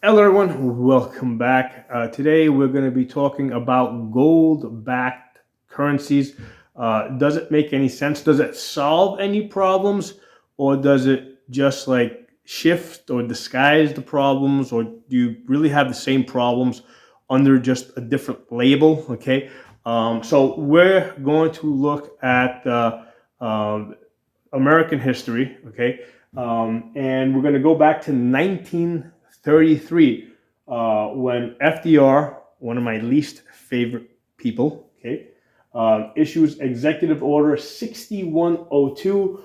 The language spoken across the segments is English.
Hello, everyone. Welcome back. Today, we're going to be talking about gold-backed currencies. Does it make any sense? Does it solve any problems, or does it just like shift or disguise the problems, or do you really have the same problems under just a different label? Okay. So we're going to look at um American history. Okay. And we're going to go back to 1933 when FDR, one of my least favorite people, okay, issues Executive Order 6102,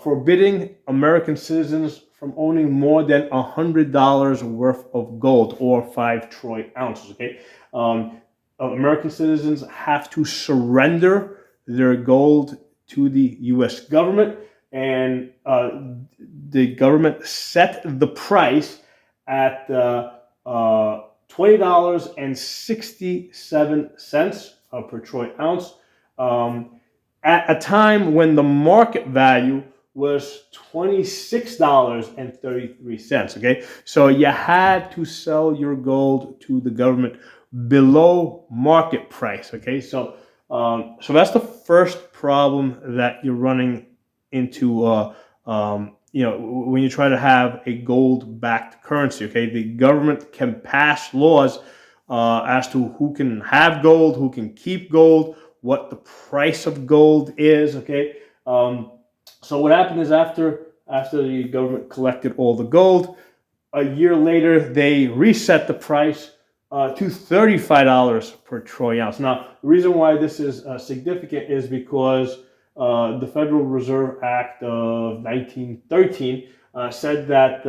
forbidding American citizens from owning more than $100 worth of gold or 5 troy ounces. Okay, American citizens have to surrender their gold to the U.S. government, and the government set the price at $20.67 per troy ounce, at a time when the market value was $26.33. Okay, so you had to sell your gold to the government below market price. Okay, so that's the first problem that you're running into. When you try to have a gold-backed currency. Okay, the government can pass laws as to who can have gold, who can keep gold, what the price of gold is. Okay, so what happened is after the government collected all the gold, a year later they reset the price to $35 per troy ounce. Now, the reason why this is significant is because the Federal Reserve Act of 1913 said that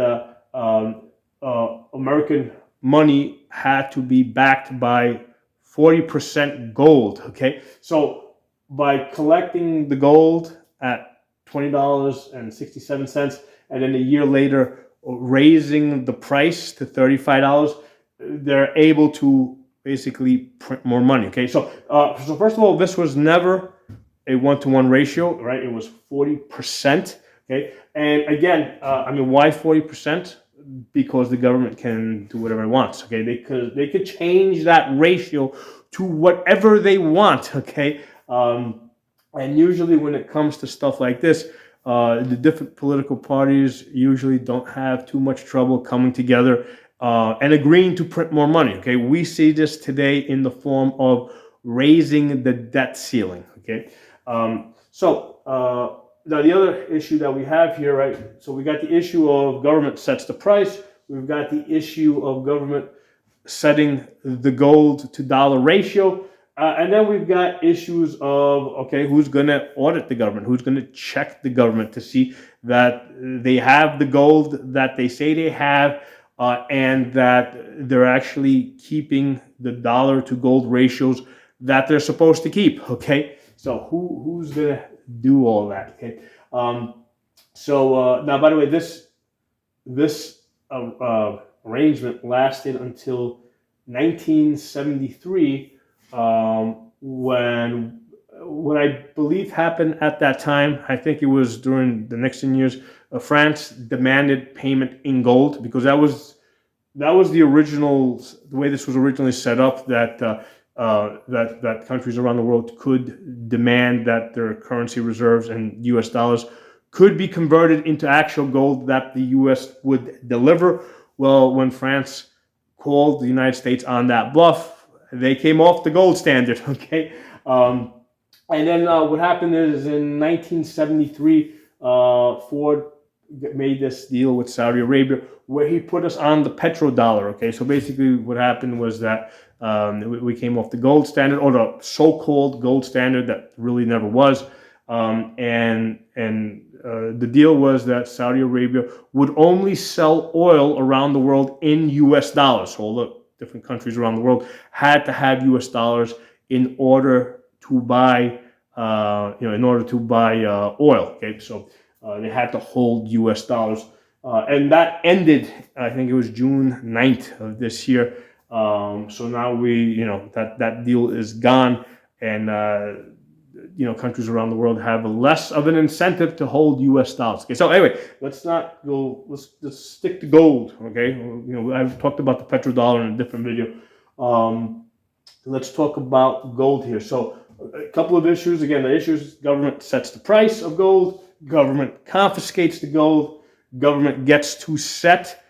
American money had to be backed by 40% gold. Okay, so by collecting the gold at $20.67, and then a year later raising the price to $35, they're able to basically print more money. Okay, so first of all, this was never a one-to-one ratio, right? It was 40%. Okay, and again, why 40%? Because the government can do whatever it wants. Okay, they could change that ratio to whatever they want. Okay, and usually when it comes to stuff like this, the different political parties usually don't have too much trouble coming together and agreeing to print more money. Okay, we see this today in the form of raising the debt ceiling. Okay, now the other issue that we have here, right? So we got the issue of government sets the price. We've got the issue of government setting the gold to dollar ratio. And then we've got issues of, okay, who's going to audit the government? Who's going to check the government to see that they have the gold that they say they have, and that they're actually keeping the dollar to gold ratios that they're supposed to keep. Okay, so who's going to do all that? Okay, now, by the way, this arrangement lasted until 1973, when what I believe happened at that time. I think it was during the Nixon years. France demanded payment in gold because that was the way this was originally set up. That countries around the world could demand that their currency reserves and U.S. dollars could be converted into actual gold that the U.S. would deliver. Well, when France called the United States on that bluff, they came off the gold standard. Okay, and then what happened is in 1973, Ford made this deal with Saudi Arabia where he put us on the petrodollar. Okay, so basically what happened was that we came off the gold standard, or the so-called gold standard that really never was, and the deal was that Saudi Arabia would only sell oil around the world in U.S. dollars. So all the different countries around the world had to have U.S. dollars in order to buy, oil. Okay, so they had to hold U.S. dollars, and that ended. I think it was June 9th of this year. So now that deal is gone, and countries around the world have less of an incentive to hold U.S. dollars. Okay, so anyway, let's not go. Let's stick to gold. Okay, I've talked about the petrodollar in a different video. Let's talk about gold here. So a couple of issues. Again, the issues: government sets the price of gold, government confiscates the gold, government gets to set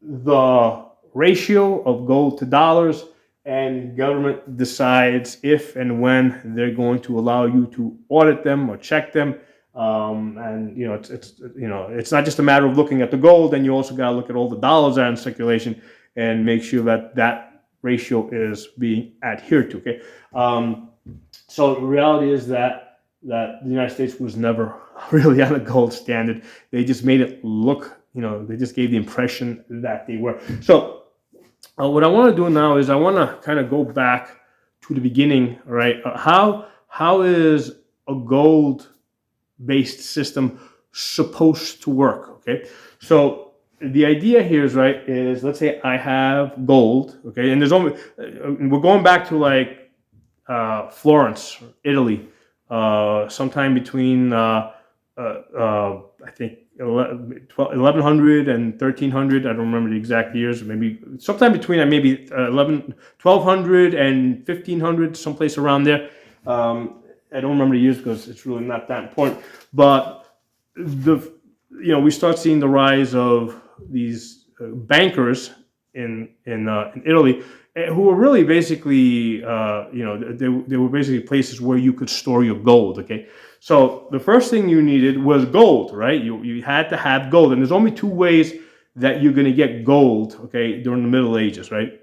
the ratio of gold to dollars, and government decides if and when they're going to allow you to audit them or check them. And it's not just a matter of looking at the gold, and you also got to look at all the dollars that are in circulation and make sure that that ratio is being adhered to. Okay, so the reality is that the United States was never really on a gold standard. They just made it look. They just gave the impression that they were. So what I want to do now is I want to kind of go back to the beginning, right? How is a gold-based system supposed to work, okay? So the idea here is let's say I have gold, okay? And we're going back to like Florence, Italy, sometime between, I think, 1100 and 1300. I don't remember the exact years. Maybe sometime between maybe 1200 and 1500, someplace around there. I don't remember the years because it's really not that important. But we start seeing the rise of these bankers in Italy, who were really basically they were basically places where you could store your gold. Okay. So the first thing you needed was gold, right? You had to have gold, and there's only two ways that you're going to get gold, okay, during the Middle Ages, right?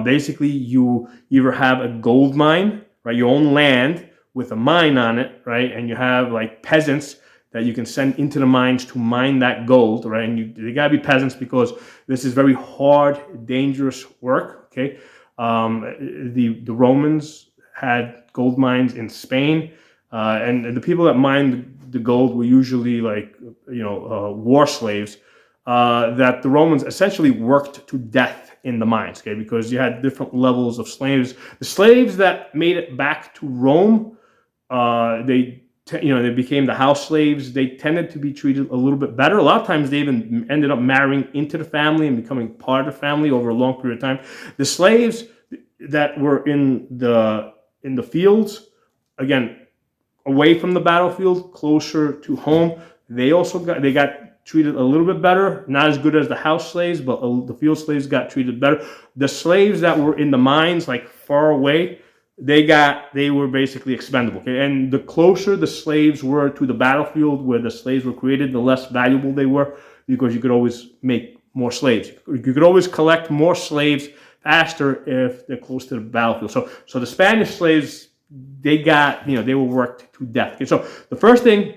Basically, you either have a gold mine, right, your own land with a mine on it, right, and you have like peasants that you can send into the mines to mine that gold, right? And they gotta be peasants because this is very hard, dangerous work, okay? The Romans had gold mines in Spain. And the people that mined the gold were usually like, war slaves that the Romans essentially worked to death in the mines, okay? Because you had different levels of slaves. The slaves that made it back to Rome, they became the house slaves. They tended to be treated a little bit better. A lot of times they even ended up marrying into the family and becoming part of the family over a long period of time. The slaves that were in the fields, again, away from the battlefield, closer to home, they got treated a little bit better. Not as good as the house slaves, but the field slaves got treated better. The slaves that were in the mines, like far away, they were basically expendable. Okay? And the closer the slaves were to the battlefield where the slaves were created, the less valuable they were, because you could always make more slaves. You could always collect more slaves faster if they're close to the battlefield. So the Spanish slaves, they were worked to death. Okay, so the first thing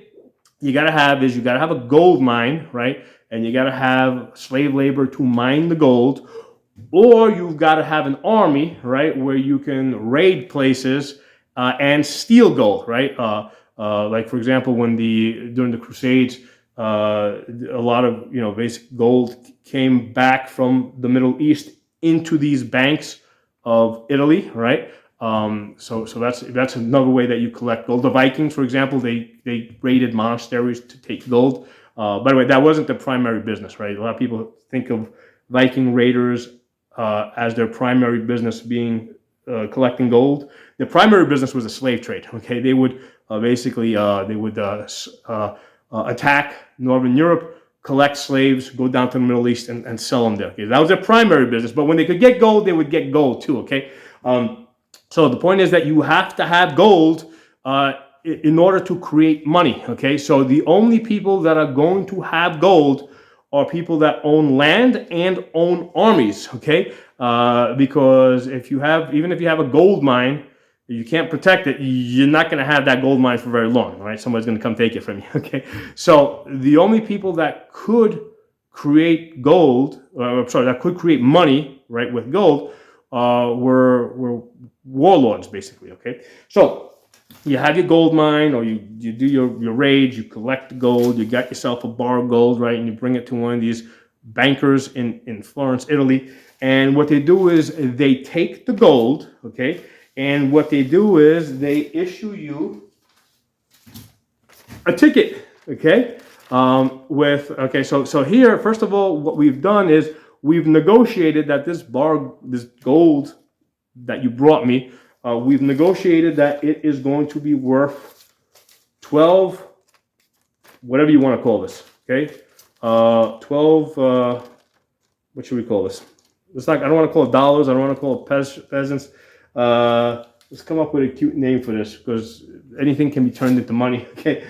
you got to have a gold mine, right? And you got to have slave labor to mine the gold, or you've got to have an army, right, where you can raid places and steal gold, right? Like for example, during the Crusades, a lot of basic gold came back from the Middle East into these banks of Italy, right? So that's another way that you collect gold. The Vikings, for example, they raided monasteries to take gold. By the way, that wasn't the primary business, right? A lot of people think of Viking raiders as their primary business being collecting gold. Their primary business was the slave trade. Okay, they would attack Northern Europe, collect slaves, go down to the Middle East, and sell them there. Okay, that was their primary business. But when they could get gold, they would get gold too. Okay. So the point is that you have to have gold in order to create money, okay? So the only people that are going to have gold are people that own land and own armies, okay? Because even if you have a gold mine, you can't protect it, you're not going to have that gold mine for very long, right? Somebody's going to come take it from you, okay? So the only people that could create that could create money, right, with gold, were warlords, basically, okay? So you have your gold mine, or you do your raids, you collect the gold, you got yourself a bar of gold, right, and you bring it to one of these bankers in Florence, Italy, and what they do is they take the gold, okay, And what they do is they issue you a ticket, okay? So here, first of all, what we've done is we've negotiated that this gold that you brought me, we've negotiated that it is going to be worth 12, whatever you want to call this, okay? 12, what should we call this? It's like, I don't want to call it dollars, I don't want to call it peasants. Let's come up with a cute name for this, because anything can be turned into money, okay?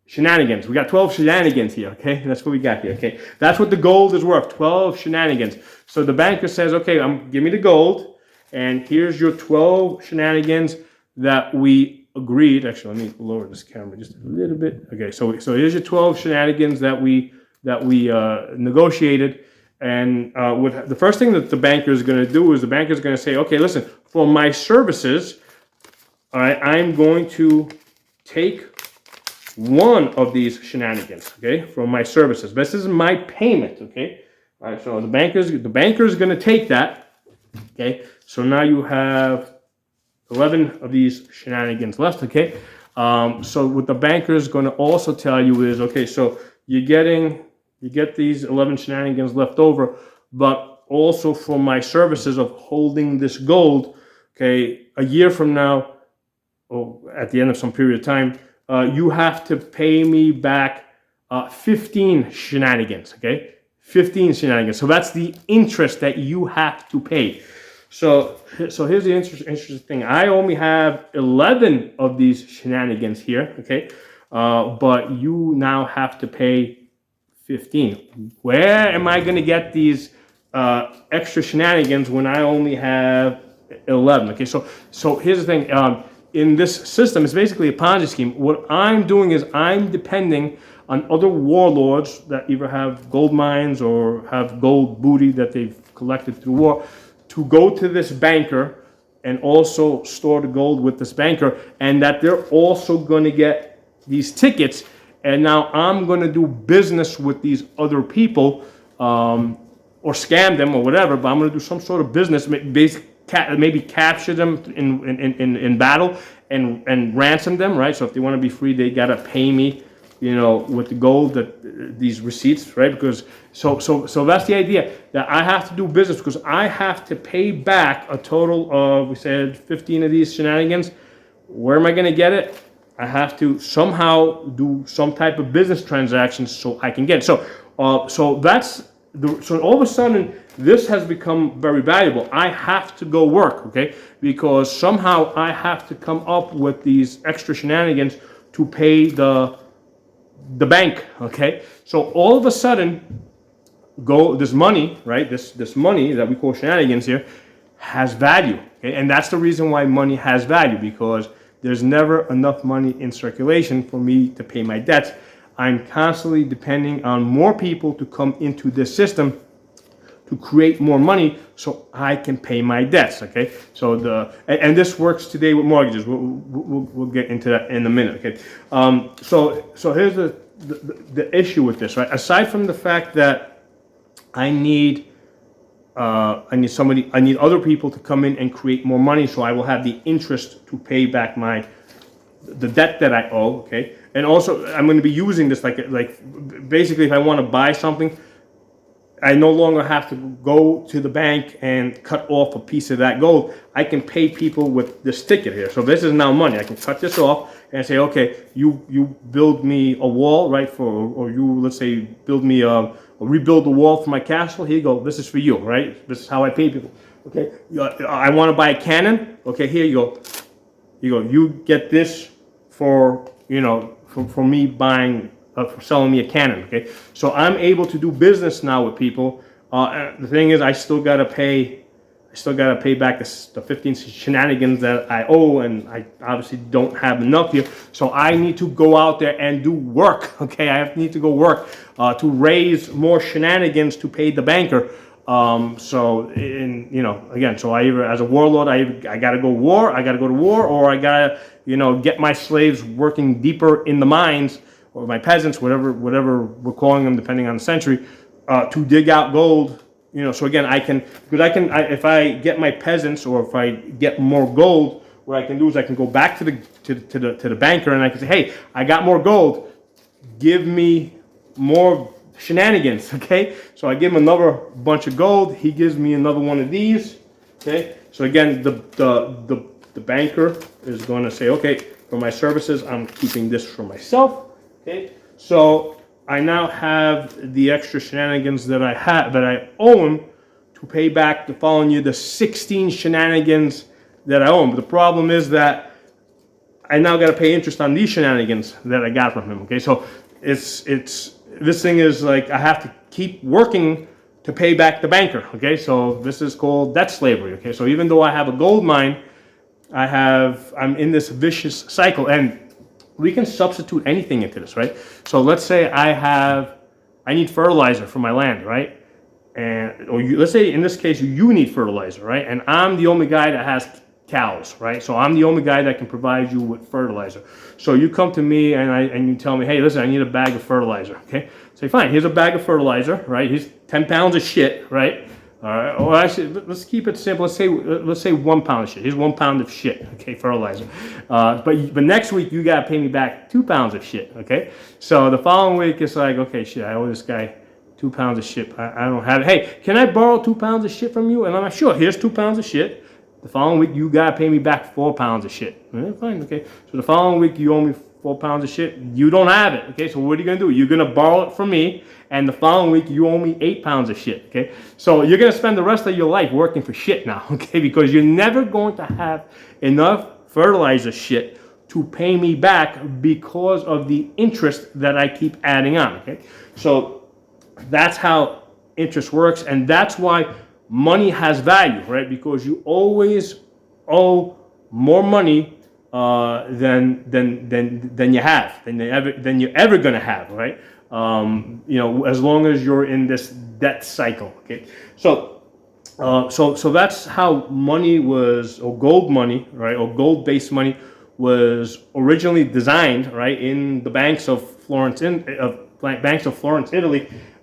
Shenanigans. We got 12 shenanigans here, okay? That's what we got here, okay? That's what the gold is worth, 12 shenanigans. So the banker says, okay, give me the gold, and here's your 12 shenanigans that we agreed. Actually, let me lower this camera just a little bit. Okay, so here's your 12 shenanigans that we negotiated. And with the first thing that the banker is going to do is the banker is going to say, okay, listen, for my services, all right, I'm going to take one of these shenanigans, okay, from my services. This is my payment, okay. All right, so the banker is going to take that, okay. So now you have 11 of these shenanigans left, okay. So what the banker is going to also tell you is, okay, so you get these 11 shenanigans left over, but also for my services of holding this gold, okay, a year from now, or at the end of some period of time, you have to pay me back 15 shenanigans, okay? 15 shenanigans. So that's the interest that you have to pay. So here's the interesting thing. I only have 11 of these shenanigans here, okay? But you now have to pay 15. Where am I going to get these extra shenanigans when I only have 11? Okay, so here's the thing. In this system, it's basically a Ponzi scheme. What I'm doing is I'm depending on other warlords that either have gold mines or have gold booty that they've collected through war to go to this banker and also store the gold with this banker, and that they're also going to get these tickets. And now I'm going to do business with these other people, or scam them or whatever, but I'm going to do some sort of business, maybe capture them in battle and ransom them, right? So if they want to be free, they got to pay me, with the gold, these receipts, right? Because so that's the idea, that I have to do business because I have to pay back a total of, we said 15 of these shenanigans. Where am I going to get it? I have to somehow do some type of business transactions so I can get it. So all of a sudden, this has become very valuable. I have to go work, okay? Because somehow I have to come up with these extra shenanigans to pay the bank, okay? So all of a sudden, this money, right? This money that we call shenanigans here has value, okay? And that's the reason why money has value, because there's never enough money in circulation for me to pay my debts. I'm constantly depending on more people to come into this system to create more money so I can pay my debts, okay? So and this works today with mortgages. We'll get into that in a minute, okay? So here's the issue with this, right? Aside from the fact that I need other people to come in and create more money so I will have the interest to pay back the debt that I owe, okay? And also, I'm going to be using this like basically, if I want to buy something, I no longer have to go to the bank and cut off a piece of that gold. I can pay people with this ticket here. So this is now money. I can cut this off and say, okay, you build me a wall, right? Or you, let's say, build me rebuild the wall for my castle. Here you go. This is for you, right? This is how I pay people. Okay. I want to buy a cannon. Okay, here you go. You get this for for me buying. For selling me a cannon, okay? So I'm able to do business now with people. The thing is, I still gotta pay back the 15 shenanigans that I owe, and I obviously don't have enough here. So I need to go out there and do work, okay? I need to go work to raise more shenanigans to pay the banker. Again, so I either, as a warlord, I gotta go to war, or I gotta, get my slaves working deeper in the mines, or my peasants, whatever we're calling them, depending on the century, to dig out gold So again, if I get my peasants, or if I get more gold, what I can do is I can go back to the banker, and I can say, hey, I got more gold, give me more shenanigans. Okay, so I give him another bunch of gold, he gives me another one of these. Okay, so again, the banker is going to say, okay, for my services, I'm keeping this for myself. Okay, so I now have the extra shenanigans that I owe him to pay back the following year the 16 shenanigans that I owe him. But the problem is that I now got to pay interest on these shenanigans that I got from him. Okay, so it's this thing is like I have to keep working to pay back the banker. Okay, so this is called debt slavery. Okay, so even though I have a gold mine, I'm in this vicious cycle, and we can substitute anything into this, right? So let's say I need fertilizer for my land, right? Let's say in this case you need fertilizer, right? And I'm the only guy that has cows, right? So I'm the only guy that can provide you with fertilizer. So you come to me and you tell me, hey, listen, I need a bag of fertilizer. Okay, say fine. Here's a bag of fertilizer, right? Here's 10 pounds of shit, right? All right. Well, actually, let's keep it simple. Let's say 1 pound of shit. Here's 1 pound of shit. Okay, fertilizer. But next week you gotta pay me back 2 pounds of shit. Okay. So the following week it's like, okay, shit, I owe this guy 2 pounds of shit. I don't have it. Hey, can I borrow 2 pounds of shit from you? And I'm like, sure. Here's 2 pounds of shit. The following week you gotta pay me back 4 pounds of shit. Fine. Okay. So the following week you owe me 4 pounds of shit. You don't have it. Okay. So what are you gonna do? You're gonna borrow it from me. And the following week, you owe me 8 pounds of shit, okay? So you're gonna spend the rest of your life working for shit now, okay? Because you're never going to have enough fertilizer shit to pay me back because of the interest that I keep adding on, okay? So that's how interest works, and that's why money has value, right? Because you always owe more money than you're ever gonna have, right? As long as you're in this debt cycle. Okay, so that's how money was, or gold money, right, or gold-based money was originally designed, right, in the banks of Florence, Italy,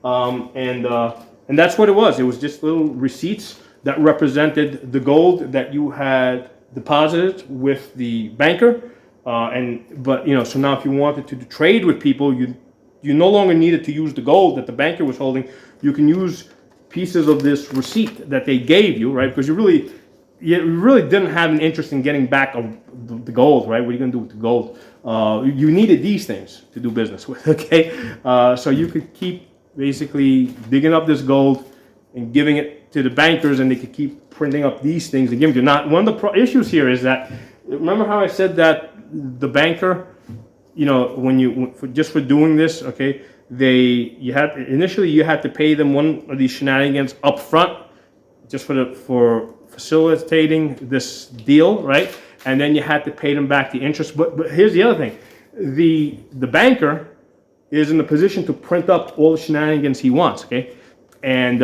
and that's what it was. It was just little receipts that represented the gold that you had deposited with the banker, so now if you wanted to trade with people, you no longer needed to use the gold that the banker was holding. You can use pieces of this receipt that they gave you, right? Because you really didn't have an interest in getting back the gold, right? What are you going to do with the gold? You needed these things to do business with, okay? So you could keep basically digging up this gold and giving it to the bankers, and they could keep printing up these things and giving it to you. Now, one of the issues here is that, remember how I said that the banker, for doing this, okay, you had to pay them one of these shenanigans up front, just for facilitating this deal, right? And then you had to pay them back the interest. But here's the other thing: the banker is in the position to print up all the shenanigans he wants, okay, and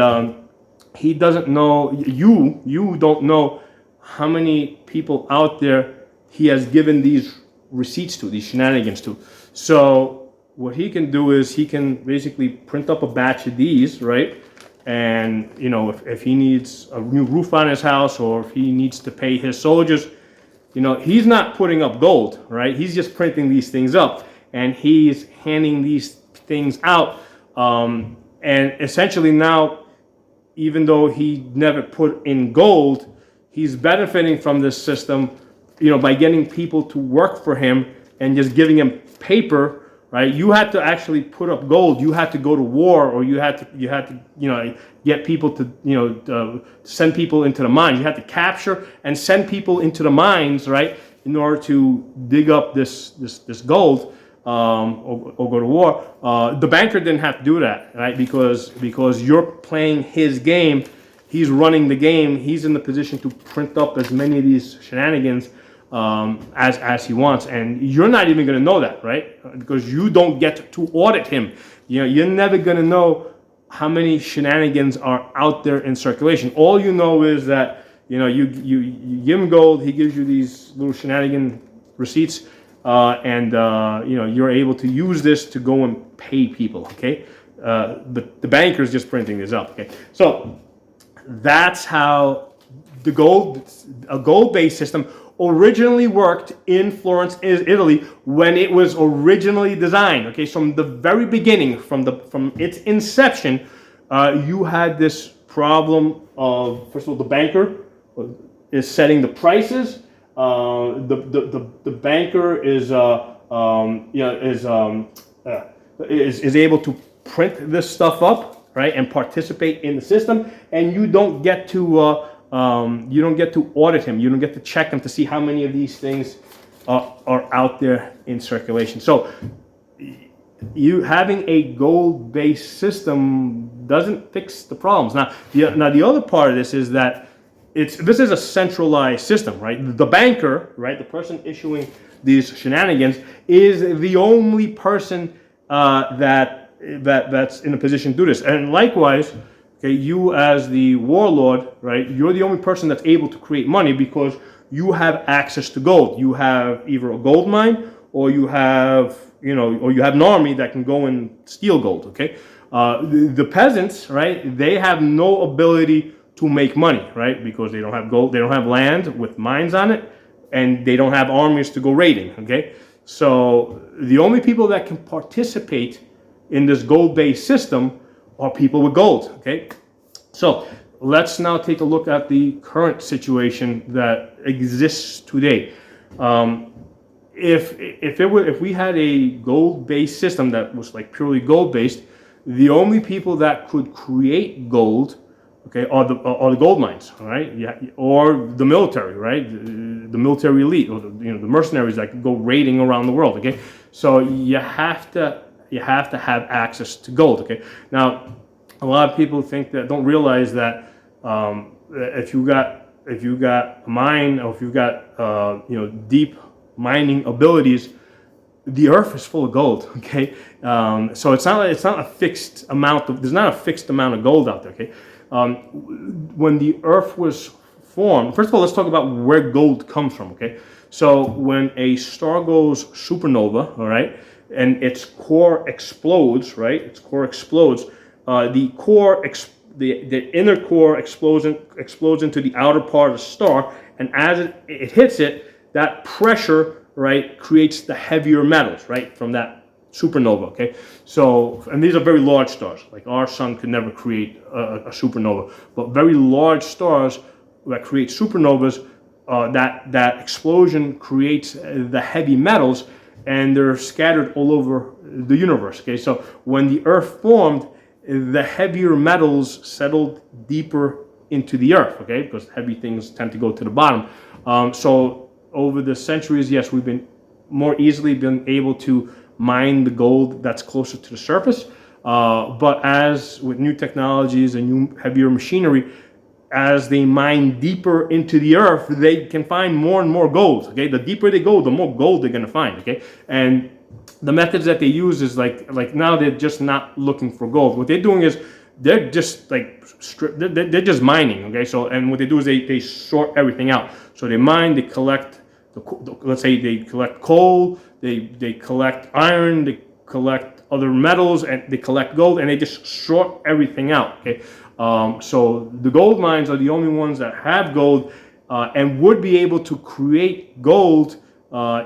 he doesn't know, you don't know how many people out there he has given these receipts to, these shenanigans to. So what he can do is he can basically print up a batch of these, right? And if he needs a new roof on his house, or if he needs to pay his soldiers, he's not putting up gold, right? He's just printing these things up, and he's handing these things out, and essentially now, even though he never put in gold, he's benefiting from this system, by getting people to work for him and just giving him paper, right? You had to actually put up gold. You had to go to war, or you had to get people to send people into the mines. You had to capture and send people into the mines, right, in order to dig up this gold, or go to war. The banker didn't have to do that, right? Because you're playing his game. He's running the game. He's in the position to print up as many of these shenanigans as he wants, and you're not even going to know that, right? Because you don't get to audit him. You're never going to know how many shenanigans are out there in circulation. All you know is that you give him gold, he gives you these little shenanigan receipts, and you're able to use this to go and pay people. Okay, but the banker's just printing this up. Okay, so That's how a gold-based system originally worked in Florence, Italy, when it was originally designed. Okay, so from the very beginning, from its inception, you had this problem of, first of all, the banker is setting the prices. The banker is able to print this stuff up, right, and participate in the system, and you don't get to audit him. You don't get to check him to see how many of these things are out there in circulation. So you having a gold-based system doesn't fix the problems. Now the other part of this is that this is a centralized system, right? The banker, right, the person issuing these shenanigans, is the only person that's in a position to do this. And likewise, okay, you as the warlord, right, you're the only person that's able to create money because you have access to gold. You have either a gold mine, or you have an army that can go and steal gold. Okay, the peasants, right, they have no ability to make money, right, because they don't have gold, they don't have land with mines on it, and they don't have armies to go raiding. Okay, so the only people that can participate in this gold-based system are people with gold. Okay, so let's now take a look at the current situation that exists today. If we had a gold-based system that was like purely gold-based, the only people that could create gold, okay, are the gold mines, all right, yeah, or the military, right, the military elite, or the mercenaries that could go raiding around the world. Okay, so you have to have access to gold. Okay, now a lot of people don't realize that if you got a mine, or if you've got deep mining abilities, the earth is full of gold. Okay, so it's not a fixed amount there's not a fixed amount of gold out there. Okay, when the earth was formed, first of all, let's talk about where gold comes from. Okay, so when a star goes supernova, all right, and its core explodes, right, the inner core explodes into the outer part of the star, and as it hits it, that pressure, right, creates the heavier metals, right, from that supernova. Okay, so, and these are very large stars. Like our sun could never create a supernova, but very large stars that create supernovas, that explosion creates the heavy metals, and they're scattered all over the universe. Okay, so when the Earth formed, the heavier metals settled deeper into the Earth. Okay, because heavy things tend to go to the bottom. So over the centuries, yes, we've been more easily been able to mine the gold that's closer to the surface. But as with new technologies and new heavier machinery, as they mine deeper into the earth, they can find more and more gold. Okay, the deeper they go, the more gold they're going to find. Okay, and the methods that they use is like now they're just not looking for gold. What they're doing is they're just they're just mining. Okay, so, and what they do is they sort everything out. So they mine, they collect let's say they collect coal, they collect iron, they collect other metals, and they collect gold, and they just sort everything out. Okay, so the gold mines are the only ones that have gold and would be able to create gold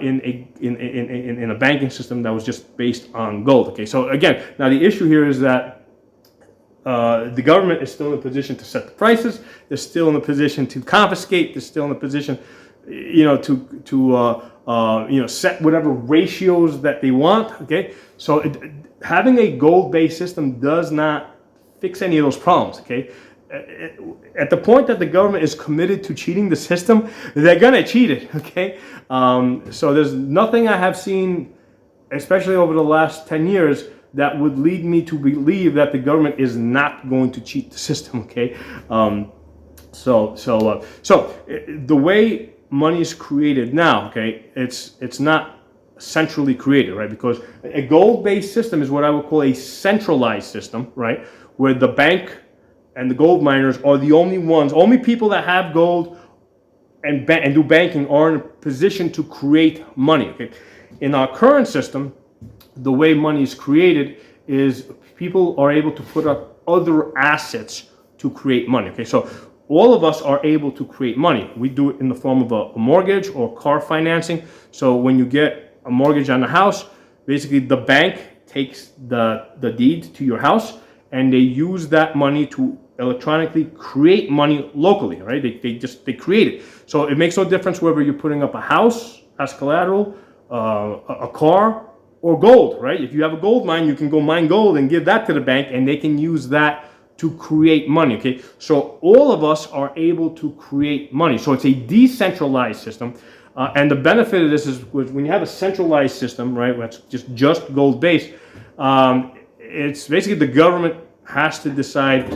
in a banking system that was just based on gold. Okay, so again, now the issue here is that the government is still in a position to set the prices. They're still in a position to confiscate. They're still in a position, to set whatever ratios that they want. Okay, so having a gold-based system does not fix any of those problems. Okay, at the point that the government is committed to cheating the system, they're gonna cheat it. Okay, so there's nothing I have seen, especially over the last 10 years, that would lead me to believe that the government is not going to cheat the system. Okay, so the way money is created now, okay, it's not centrally created, right? Because a gold-based system is what I would call a centralized system, right? Where the bank and the gold miners are the only people that have gold and do banking are in a position to create money. Okay, in our current system, the way money is created is people are able to put up other assets to create money. Okay, so all of us are able to create money. We do it in the form of a mortgage or car financing. So when you get a mortgage on the house, basically the bank takes the deed to your house, and they use that money to electronically create money locally, right? They create it. So it makes no difference whether you're putting up a house as collateral, a car, or gold, right? If you have a gold mine, you can go mine gold and give that to the bank, and they can use that to create money. Okay, so all of us are able to create money. So it's a decentralized system. And the benefit of this is when you have a centralized system, right, that's just gold based, it's basically the government has to decide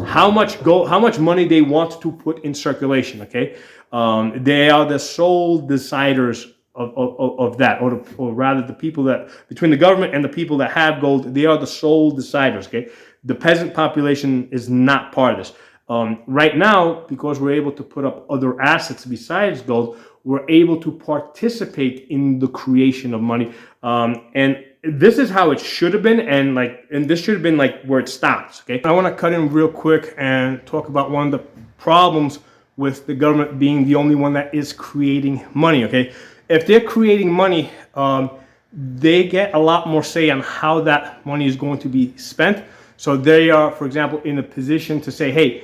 how much gold, how much money they want to put in circulation. Okay, they are the sole deciders of that, or rather the people that, between the government and the people that have gold, they are the sole deciders. Okay, the peasant population is not part of this. Right now, because we're able to put up other assets besides gold, we're able to participate in the creation of money. And this is how it should have been, and this should have been like where it stops. Okay, I want to cut in real quick and talk about one of the problems with the government being the only one that is creating money. Okay, if they're creating money, they get a lot more say on how that money is going to be spent. So they are, for example, in a position to say, hey,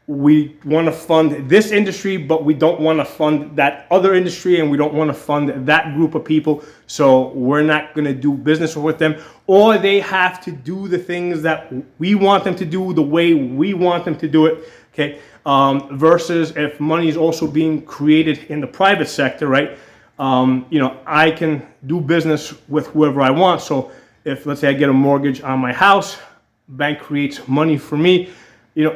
we want to fund this industry, but we don't want to fund that other industry, and we don't want to fund that group of people, so we're not going to do business with them. Or they have to do the things that we want them to do the way we want them to do it. Okay, versus if money is also being created in the private sector, right? I can do business with whoever I want. So if, let's say, I get a mortgage on my house, bank creates money for me,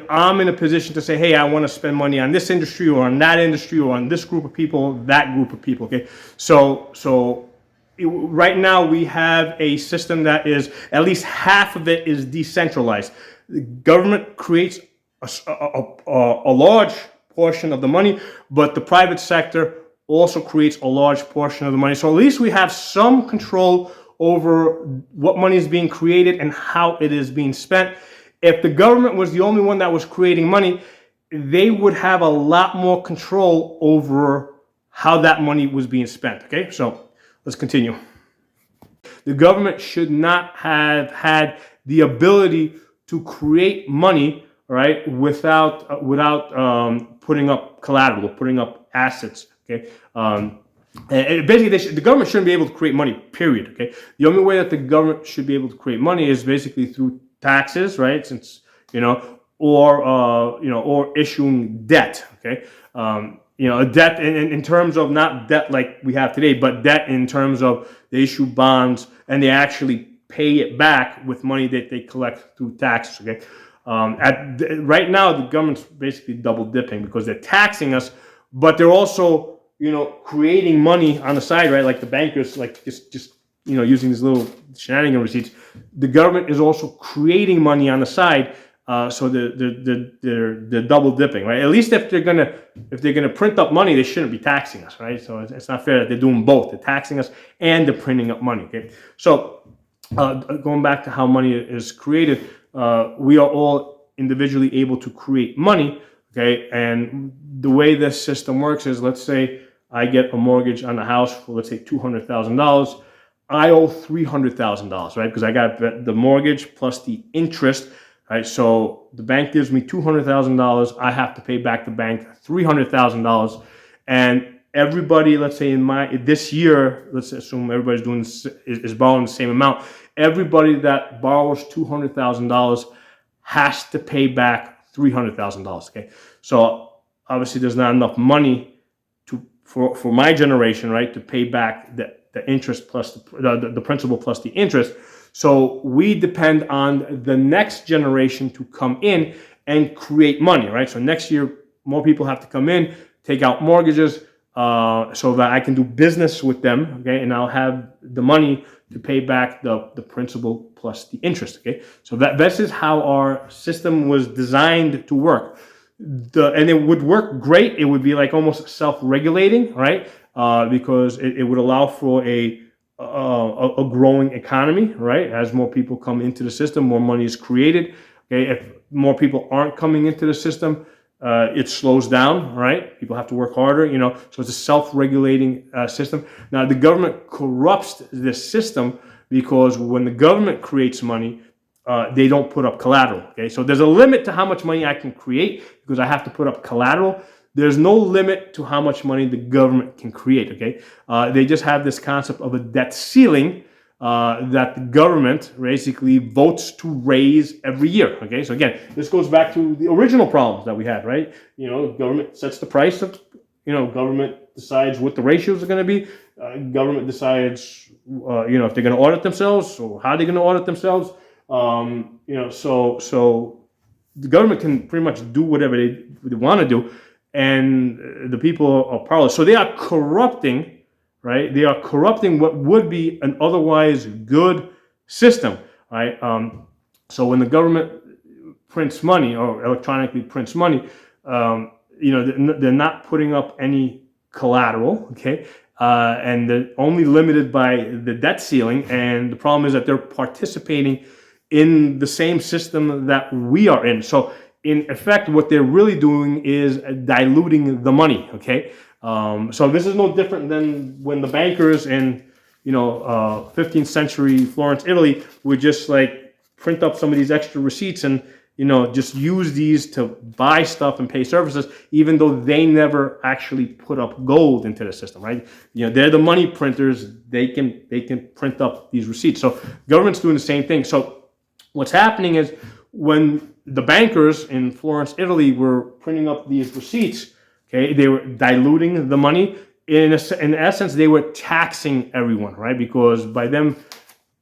I'm in a position to say, hey, I want to spend money on this industry or on that industry or on this group of people, that group of people. Okay, so right now we have a system that is, at least half of it is decentralized. The government creates a large portion of the money, but the private sector also creates a large portion of the money. So at least we have some control over what money is being created and how it is being spent. If the government was the only one that was creating money, they would have a lot more control over how that money was being spent. Okay, so let's continue. The government should not have had the ability to create money, right, without putting up collateral, putting up assets. Okay, and basically the government shouldn't be able to create money. Period. Okay, the only way that the government should be able to create money is basically through taxes, right? Since or issuing debt. Okay, a debt in terms of not debt like we have today, but debt in terms of they issue bonds and they actually pay it back with money that they collect through taxes. Okay, right now the government's basically double dipping because they're taxing us, but they're also creating money on the side, right? Like the bankers, like just using these little shenanigan receipts. The government is also creating money on the side, so they're double dipping, right? At least if they're gonna print up money, they shouldn't be taxing us, right? So it's not fair that they're doing both. They're taxing us and they're printing up money. Okay, so going back to how money is created, we are all individually able to create money. Okay, and the way this system works is, let's say I get a mortgage on the house for, let's say, $200,000. I owe $300,000, right? Because I got the mortgage plus the interest, right? So the bank gives me $200,000. I have to pay back the bank $300,000, and everybody, let's say this year, let's assume everybody's doing is borrowing the same amount. Everybody that borrows $200,000 has to pay back $300,000. Okay, so obviously there's not enough money for my generation, right, to pay back the interest plus the principal plus the interest. So we depend on the next generation to come in and create money, right? So next year, more people have to come in, take out mortgages, so that I can do business with them, okay? And I'll have the money to pay back the principal plus the interest, okay? So this is how our system was designed to work. And it would work great. It would be like almost self-regulating, right? Because it would allow for a growing economy, right? As more people come into the system, more money is created. Okay, if more people aren't coming into the system, it slows down, right? People have to work harder, so it's a self-regulating system. Now, the government corrupts this system because when the government creates money, they don't put up collateral, okay? So there's a limit to how much money I can create because I have to put up collateral. There's no limit to how much money the government can create, okay? They just have this concept of a debt ceiling that the government basically votes to raise every year, okay? So again, this goes back to the original problems that we had, right? Government sets the price of, government decides what the ratios are going to be. Government decides, if they're going to audit themselves or how they're going to audit themselves. So the government can pretty much do whatever they want to do, and the people are powerless. So they are corrupting, right? They are corrupting what would be an otherwise good system, right? So when the government prints money or electronically prints money, they're not putting up any collateral, okay? And they're only limited by the debt ceiling. And the problem is that they're participating in the same system that we are in. So in effect, what they're really doing is diluting the money, okay? So this is no different than when the bankers in, 15th century Florence, Italy, would just like print up some of these extra receipts and, just use these to buy stuff and pay services, even though they never actually put up gold into the system, right? They're the money printers. They can print up these receipts. So government's doing the same thing. So what's happening is when the bankers in Florence, Italy were printing up these receipts, okay, they were diluting the money. In essence, they were taxing everyone, right? Because by them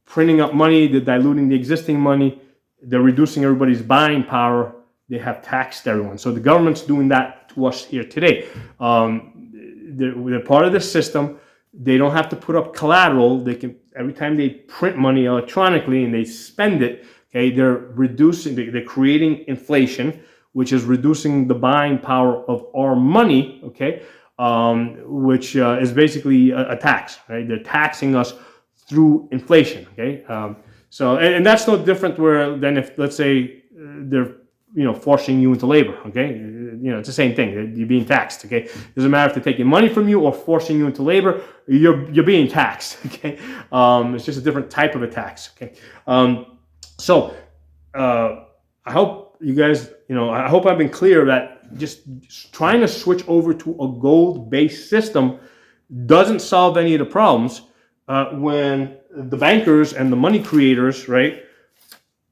printing up money, they're diluting the existing money, they're reducing everybody's buying power, they have taxed everyone. So the government's doing that to us here today. They're part of this system. They don't have to put up collateral. They can, every time they print money electronically and they spend it, okay, they're creating inflation, which is reducing the buying power of our money, okay, which is basically a tax, right? They're taxing us through inflation, okay? And that's no different than if, let's say, they're forcing you into labor, okay? It's the same thing. You're being taxed, okay? Doesn't matter if they're taking money from you or forcing you into labor. You're being taxed, okay? It's just a different type of a tax, okay? So I hope you guys, I hope I've been clear that just trying to switch over to a gold-based system doesn't solve any of the problems when the bankers and the money creators, right,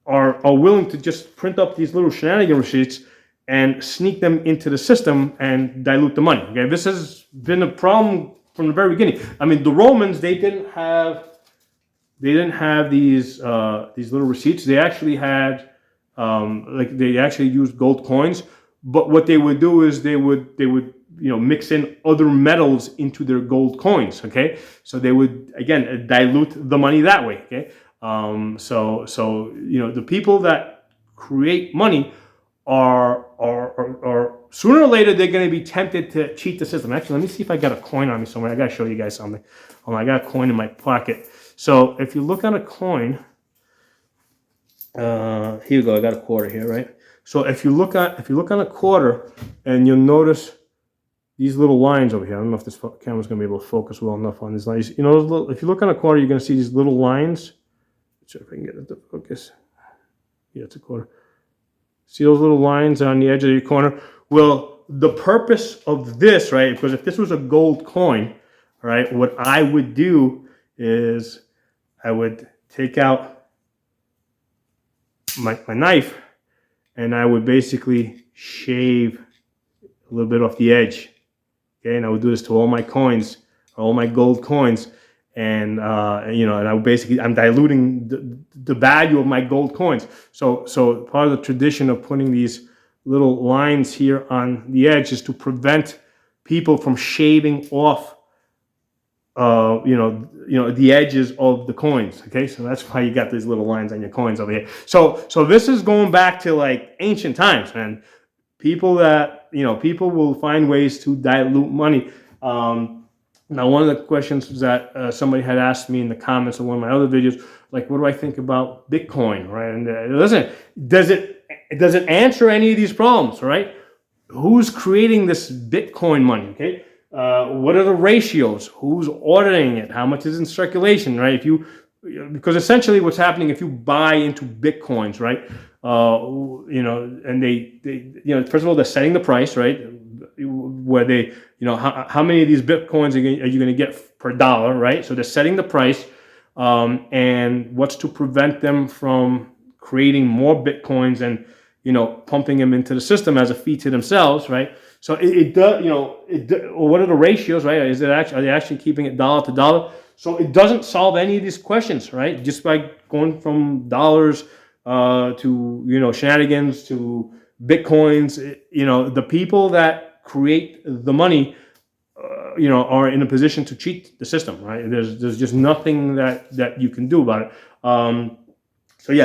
are willing to just print up these little shenanigan receipts and sneak them into the system and dilute the money. Okay, this has been a problem from the very beginning. I mean, the Romans, they didn't have these little receipts. They actually had they actually used gold coins. But what they would do is they would mix in other metals into their gold coins. Okay, so they would again dilute the money that way. Okay, so the people that create money are sooner or later they're going to be tempted to cheat the system. Actually, let me see if I got a coin on me somewhere. I got to show you guys something. I got a coin in my pocket. So if you look at a coin, here you go. I got a quarter here, right? So if you look on a quarter, and you'll notice these little lines over here. I don't know if this camera's going to be able to focus well enough on these lines. If you look on a quarter, you're going to see these little lines. Let's see if I can get it to focus. Yeah, it's a quarter. See those little lines on the edge of your corner? Well, the purpose of this, right? Because if this was a gold coin, right, what I would do is I would take out my knife, and I would basically shave a little bit off the edge. Okay, and I would do this to all my coins, all my gold coins, and and I would I'm diluting the value of my gold coins. So part of the tradition of putting these little lines here on the edge is to prevent people from shaving off the edges of the coins. Okay, so that's why you got these little lines on your coins over here. So this is going back to like ancient times, man. People will find ways to dilute money. Now, one of the questions that somebody had asked me in the comments of one of my other videos, like, what do I think about Bitcoin, right? And listen, does it It doesn't answer any of these problems, right? Who's creating this Bitcoin money? Okay, what are the ratios? Who's auditing it? How much is in circulation, right? If you, because essentially what's happening if you buy into Bitcoins, right? And first of all, they're setting the price, right? Where they, how many of these Bitcoins are you going to get per dollar, right? So they're setting the price, and what's to prevent them from creating more Bitcoins and pumping them into the system as a fee to themselves, right? So it does, or what are the ratios, right? Are they actually keeping it dollar to dollar? So it doesn't solve any of these questions, right? Just by going from dollars to shenanigans to Bitcoins, the people that create the money, are in a position to cheat the system, right? There's just nothing that you can do about it. So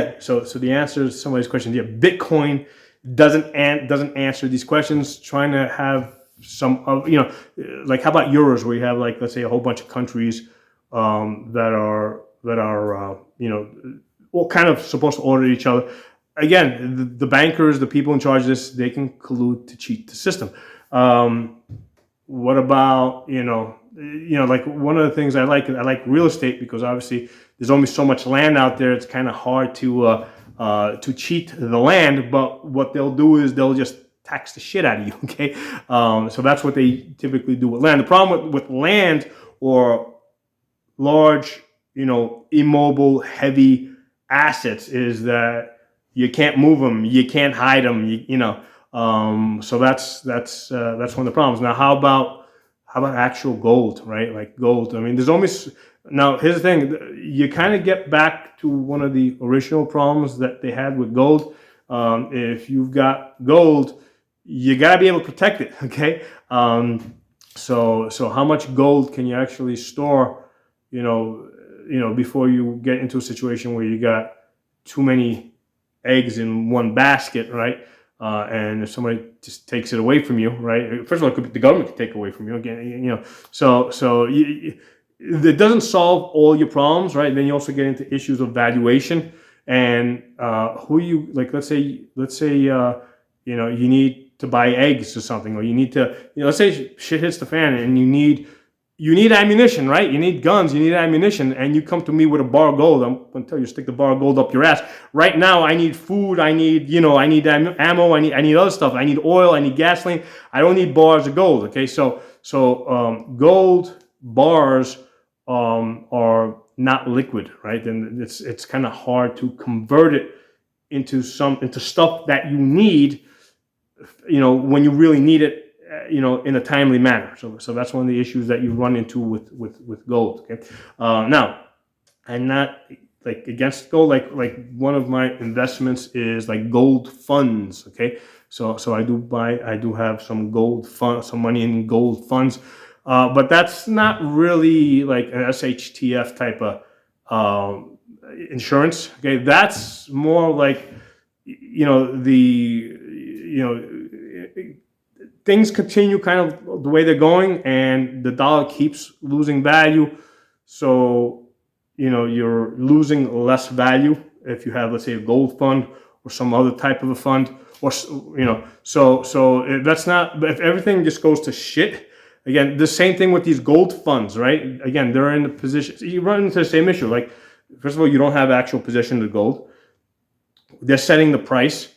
the answer to some of these questions, Bitcoin doesn't answer these questions. Trying to have some of, like how about euros, where you have, like, let's say a whole bunch of countries that are all kind of supposed to audit each other. Again, the bankers, the people in charge of this, they can collude to cheat the system. What about, like one of the things I like real estate, because obviously there's only so much land out there. It's kind of hard to cheat the land, but what they'll do is they'll just tax the shit out of you. Okay, so that's what they typically do with land. The problem with land or large, immobile, heavy assets is that you can't move them, you can't hide them, so that's one of the problems. Now, how about actual gold, right? Like gold. I mean, there's almost, now here's the thing, you kind of get back to one of the original problems that they had with gold. If you've got gold, you got to be able to protect it. Okay, so how much gold can you actually store? Before you get into a situation where you got too many eggs in one basket, right? And if somebody just takes it away from you, right? First of all, the government could take it away from you again, So it doesn't solve all your problems, right? And then you also get into issues of valuation and who you, like. Let's say you need to buy eggs or something, or you need to, let's say shit hits the fan and you need ammunition, right? You need guns, you need ammunition, and you come to me with a bar of gold. I'm going to tell you, stick the bar of gold up your ass. Right now, I need food, I need ammo, I need other stuff. I need oil, I need gasoline. I don't need bars of gold, okay? So gold bars are not liquid, right? And it's kind of hard to convert it into stuff that you need, when you really need it, in a timely manner. So that's one of the issues that you run into with gold. Okay, now I'm not like against gold. Like one of my investments is like gold funds. Okay, so I do have some gold fund, some money in gold funds, but that's not really like an SHTF type of insurance. Okay, that's more like things continue kind of the way they're going and the dollar keeps losing value. So, you're losing less value if you have, let's say, a gold fund or some other type of a fund, or, so that's not, but if everything just goes to shit, again, the same thing with these gold funds, right? Again, they're in the position, you run into the same issue. Like, first of all, you don't have actual possession of the gold. They're setting the price.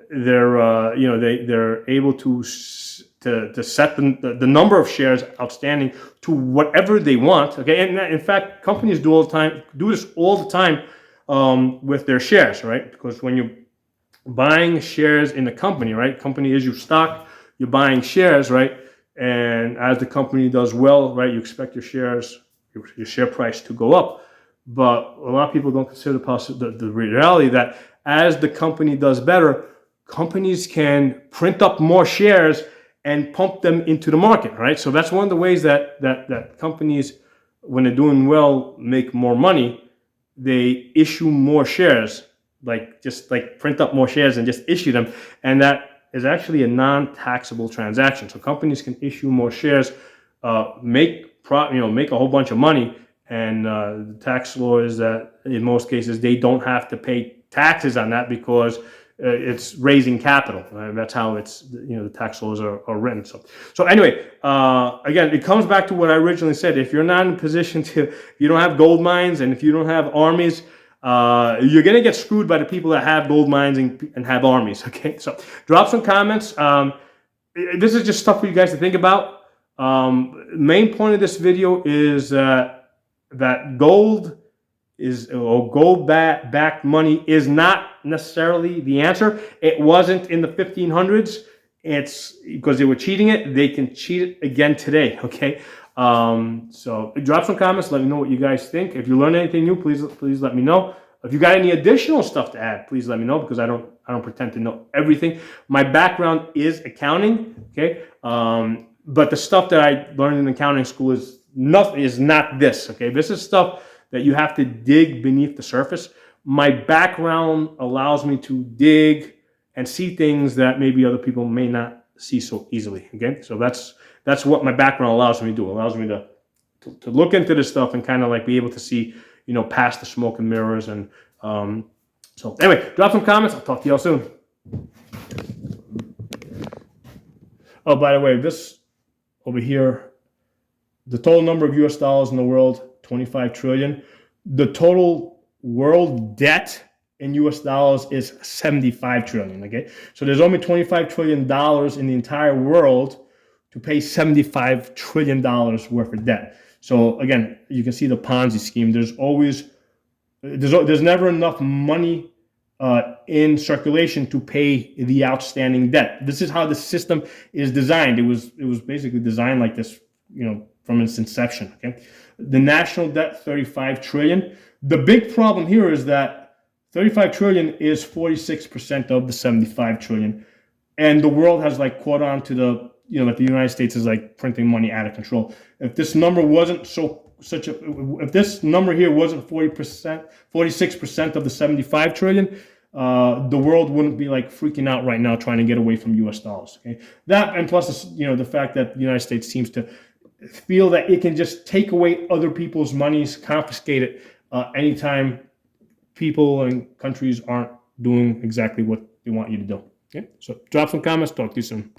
They're able to set the number of shares outstanding to whatever they want. Okay, and in fact, companies do this all the time with their shares, right? Because when you're buying shares in the company, right, company issue stock, you're buying shares, right, and as the company does well, right, you expect your share price to go up. But a lot of people don't consider the reality that as the company does better, companies can print up more shares and pump them into the market, right? So that's one of the ways that companies, when they're doing well, make more money. They issue more shares, just print up more shares and just issue them, and that is actually a non-taxable transaction. So companies can issue more shares, make a whole bunch of money, and the tax law is that in most cases they don't have to pay taxes on that because it's raising capital. That's how it's, the tax laws are written. So anyway, again, it comes back to what I originally said. If you're not in a position if you don't have gold mines, and if you don't have armies, you're going to get screwed by the people that have gold mines and have armies. Okay, so drop some comments. This is just stuff for you guys to think about. Main point of this video is that gold or gold-backed money is not necessarily the answer. It wasn't in the 1500s. It's because they were cheating it. They can cheat it again today. Okay. So drop some comments. Let me know what you guys think. If you learned anything new, please let me know. If you got any additional stuff to add, please let me know, because I don't pretend to know everything. My background is accounting. Okay. But the stuff that I learned in accounting school is not this. Okay. This is stuff that you have to dig beneath the surface. My background allows me to dig and see things that maybe other people may not see so easily. Okay, so that's what my background allows me to do. It allows me to look into this stuff and kind of like be able to see, past the smoke and mirrors. And so anyway, drop some comments. I'll talk to y'all soon. Oh, by the way, this over here, the total number of US dollars in the world, 25 trillion. The total world debt in US dollars is 75 trillion. Okay, so there's only 25 trillion dollars in the entire world to pay 75 trillion dollars worth of debt. So again, you can see the Ponzi scheme. There's never enough money in circulation to pay the outstanding debt. This is how the system is designed. It was basically designed like this, from its inception. Okay, the national debt, 35 trillion. The big problem here is that 35 trillion is 46% of the 75 trillion, and the world has like caught on to that the United States is like printing money out of control. If this number wasn't if this number here wasn't 46% of the 75 trillion, the world wouldn't be like freaking out right now trying to get away from US dollars. Okay, that, and plus the fact that the United States seems to feel that it can just take away other people's monies, confiscate it anytime people and countries aren't doing exactly what they want you to do. Okay, so drop some comments. Talk to you soon.